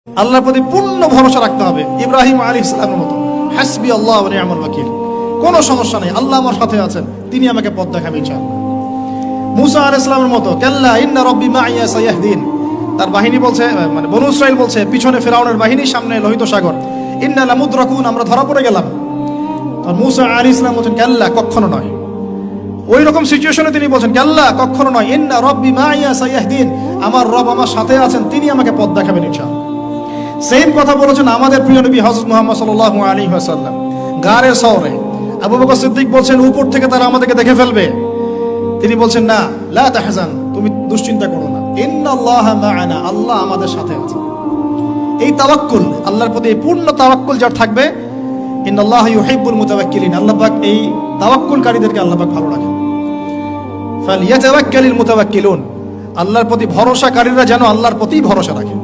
আল্লাহর প্রতি পূর্ণ ভরসা রাখতে হবে। ইব্রাহিম আলাইহিস সালামের মতো হাসবি আল্লাহ ওয়া নি'মাল ওয়াকিল, কোনো সমস্যা নেই, আল্লাহ আমার সাথে আছেন, তিনি আমাকে পথ দেখাবেন ইনশাআল্লাহ। মুসা আলাইহিস সালামের মতো কাল্লা ইন্না রাব্বি মাইয়া সায়াহদিন, তার বাহিনী বলছে, মানে বনু ইসরাইল বলছে, পিছনে ফিরআউনের বাহিনী, সামনে লোহিত সাগর, ইন্না লামুদরাকুন, আমরা ধরা পড়ে গেলাম। আর মুসা আলাইহিস সালাম বলেন কাল্লা, কখনো নয়। ওই রকম সিচুয়েশনে তিনি বলছেন কাল্লা, কখনো নয়, ইন্না রাব্বি মাইয়া সায়াহদিন, আমার রব আমার সাথে আছেন, তিনি আমাকে পথ দেখাবেন ইনশাআল্লাহ। সেম কথা বলেছেন আমাদের প্রিয় নবী হযরত মুহাম্মদ সাল্লাল্লাহু আলাইহি ওয়াসাল্লাম গারে সওরে। আবু বকর সিদ্দিক বলছেন উপর থেকে তারা আমাদেরকে দেখে ফেলবে, তিনি বলছেন না, লা তাহজান, তুমি দুশ্চিন্তা করো না, ইন্নাল্লাহা মা'ানা, আল্লাহ আমাদের সাথে আছে। এই তাওয়াক্কুল, আল্লাহর প্রতি এই পূর্ণ তাওয়াক্কুল যার থাকবে, ইন্নাল্লাহা ইউহিব্বুল মুতাওয়াক্কিলিন, আল্লাহ পাক এই তাওয়াক্কুলকারীদেরকে আল্লাহ পাক ভালো রাখেন। ফালিয়াতাওয়াক্কালিল মুতাওয়াক্কিলুন, আল্লাহর প্রতি ভরসাকারীরা যেন আল্লাহর প্রতি ভরসা রাখে।